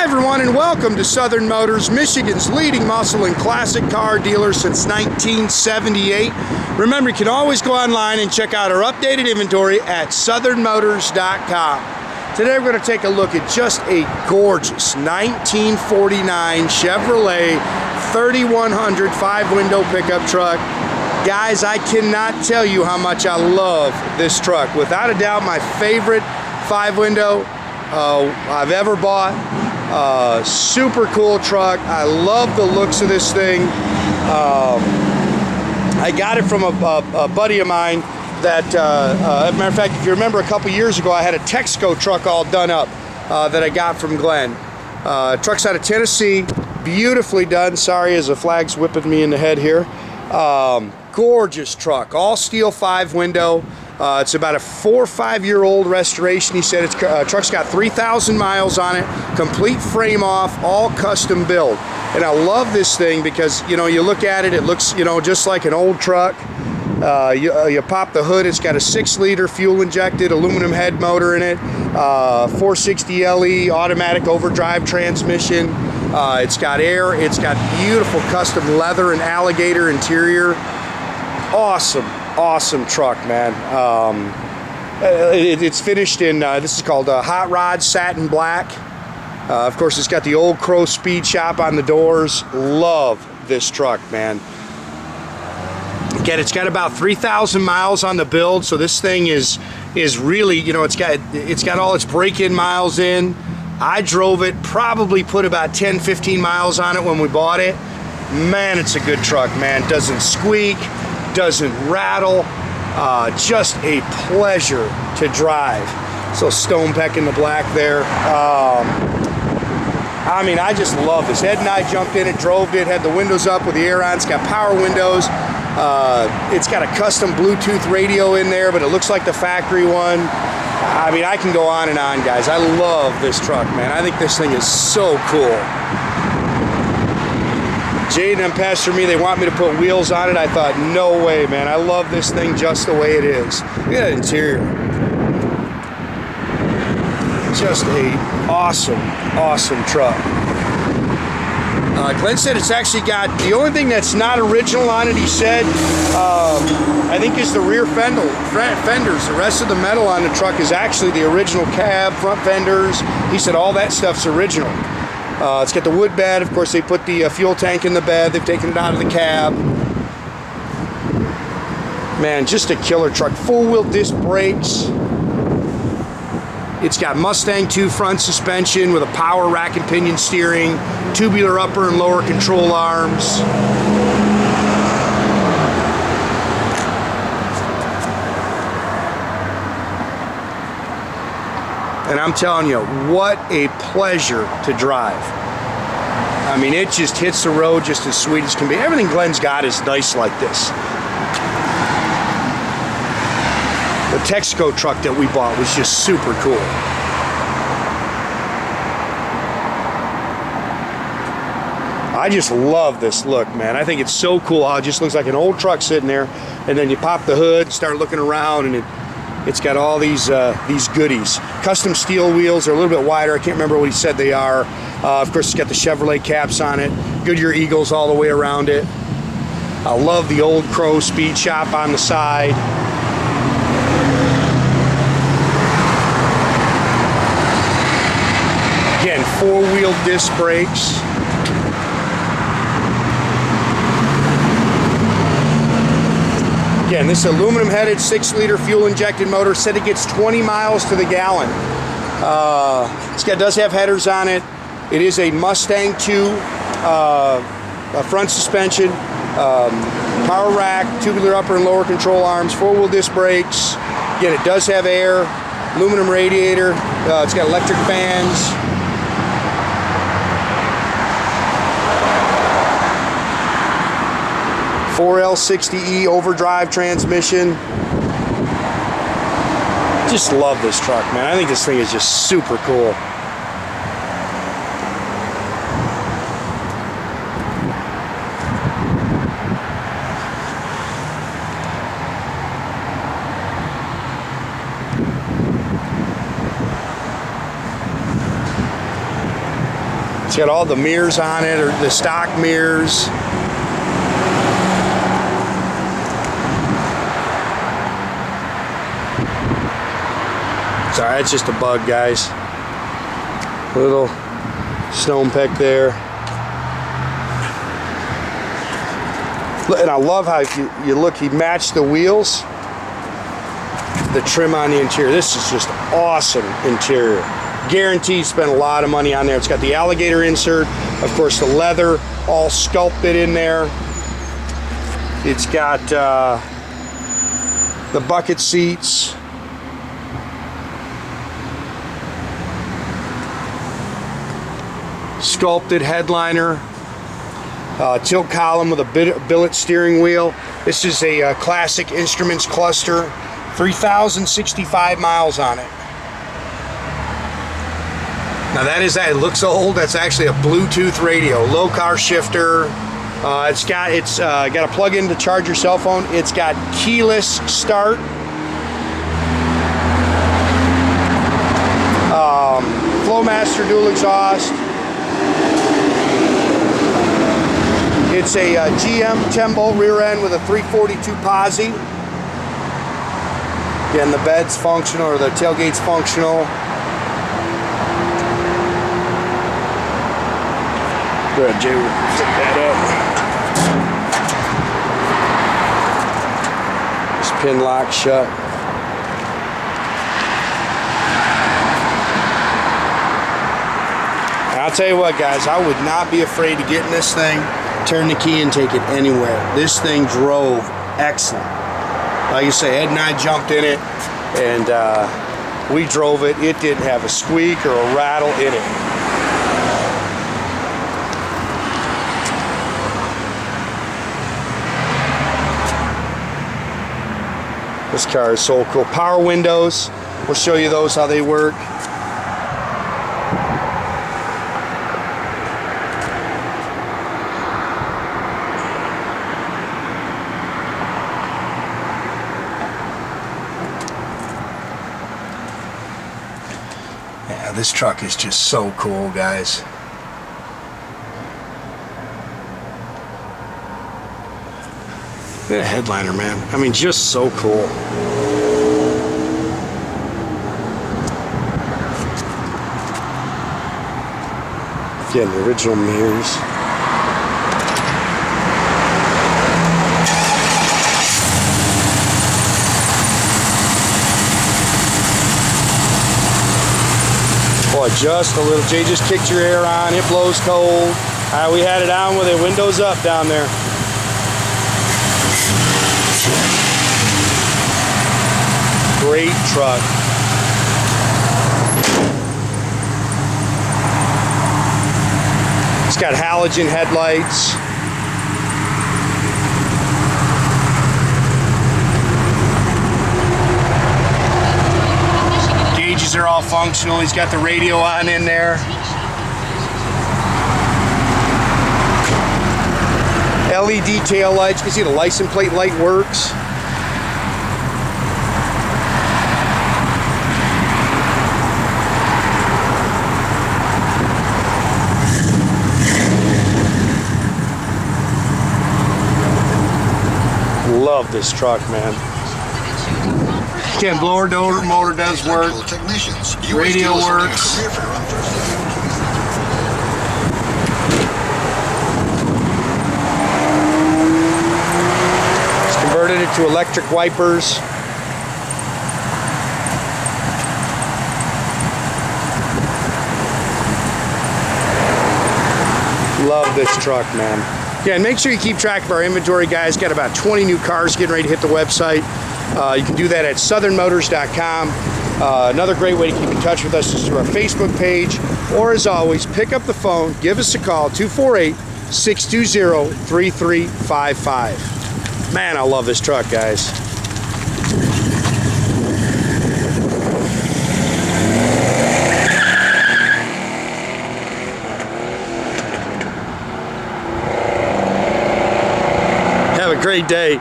everyone, and welcome to Southern Motors, Michigan's leading muscle and classic car dealer since 1978. Remember, you can always go online and check out our updated inventory at southernmotors.com. Today we're going to take a look at just a gorgeous 1949 Chevrolet 3100 5-window pickup truck. Guys, I cannot tell you how much I love this truck. Without a doubt, my favorite 5-window I've ever bought. Super cool truck. I love the looks of this thing. I got it from a buddy of mine that, as a matter of fact, if you remember a couple years ago, I had a Texaco truck all done up that I got from Glenn. Truck's out of Tennessee, beautifully done. Sorry, as the flag's whipping me in the head here. Gorgeous truck, all steel 5-window. It's about a 4 or 5 year old restoration. He said truck's got 3,000 miles on it, complete frame off, all custom built. And I love this thing because, you know, you look at it, it looks, you know, just like an old truck. You pop the hood, it's got a 6-liter fuel injected aluminum head motor in it, 460 LE automatic overdrive transmission. It's got air, it's got beautiful custom leather and alligator interior. Awesome truck, man. It's finished in, this is called Hot Rod Satin Black. Of course, it's got the Old Crow Speed Shop on the doors. Love this truck, man. Again, it's got about 3,000 miles on the build, so this thing is really, you know, it's got all its break-in miles in. I drove it, probably put about 10-15 miles on it when we bought it. Man, it's a good truck, man. Doesn't squeak, doesn't rattle, just a pleasure to drive. So stone peck in the black there. I mean, I just love this. Ed and I jumped in it, drove it, had the windows up with the air on. It's got power windows. It's got a custom Bluetooth radio in there, but it looks like the factory one. I mean, I can go on and on, guys. I love this truck, man. I think this thing is so cool. Jade and them pestered me. They want me to put wheels on it. I thought, no way, man. I love this thing just the way it is. Look at that interior. Just a awesome truck. Glenn said it's actually got, the only thing that's not original on it, he said, I think is the rear fenders. The rest of the metal on the truck is actually the original cab, front fenders. He said all that stuff's original. It's got the wood bed. Of course, they put the fuel tank in the bed. They've taken it out of the cab. Man, just a killer truck. Full-wheel disc brakes. It's got Mustang II front suspension with a power rack and pinion steering, tubular upper and lower control arms. And I'm telling you, what a pleasure to drive. I mean, it just hits the road just as sweet as can be. Everything Glenn's got is nice like this. The Texaco truck that we bought was just super cool. I just love this look, man. I think it's so cool how it just looks like an old truck sitting there, and then you pop the hood, start looking around, and it's got all these goodies. Custom steel wheels. They're a little bit wider. I can't remember what he said they are. Of course, it's got the Chevrolet caps on it. Goodyear Eagles all the way around it. I love the Old Crow Speed Shop on the side. Again, 4-wheel disc brakes. Again, this aluminum-headed 6-liter fuel-injected motor said it gets 20 miles to the gallon. It does have headers on it. It is a Mustang II front suspension, power rack, tubular upper and lower control arms, 4-wheel disc brakes. Again, it does have air, aluminum radiator. It's got electric fans. L60E overdrive transmission. Just love this truck, man. I think this thing is just super cool. It's got all the mirrors on it, or the stock mirrors. Sorry, it's just a bug, guys. Little stone peck there. And I love how if you look, he matched the wheels, the trim on the interior. This is just awesome interior. Guaranteed spent a lot of money on there. It's got the alligator insert, of course the leather all sculpted in there. It's got the bucket seats. Sculpted headliner. Tilt column with a billet steering wheel. This is a classic instruments cluster. 3,065 miles on it. Now it looks old. That's actually a Bluetooth radio. Lokar shifter. It's got a plug-in to charge your cell phone. It's got keyless start. Flowmaster dual exhaust. It's a GM 10-bolt rear end with a 342 posi. Again, the bed's functional, or the tailgate's functional. Go ahead, Jay, we'll flip that up. This pin lock shut. And I'll tell you what, guys, I would not be afraid to get in this thing, turn the key and take it anywhere. This thing drove excellent. Like you say, Ed and I jumped in it and we drove it. It didn't have a squeak or a rattle in it. This car is so cool. Power windows. We'll show you those, how they work. Yeah, this truck is just so cool, guys. Look at the headliner, man. I mean, just so cool. Again, the original mirrors. Boy, just a little. Jay just kicked your air on. It blows cold. We had it on with it windows up down there. Great truck. It's got halogen headlights. Gauges are all functional. He's got the radio on in there. LED tail lights. You can see the license plate light works. Love this truck, man. Again, blower motor does work. Radio works. It's converted into electric wipers. Love this truck, man. Yeah, and make sure you keep track of our inventory, guys. Got about 20 new cars getting ready to hit the website. You can do that at southernmotors.com. Another great way to keep in touch with us is through our Facebook page. Or as always, pick up the phone, give us a call, 248-620-3355. Man, I love this truck, guys. Have a great day.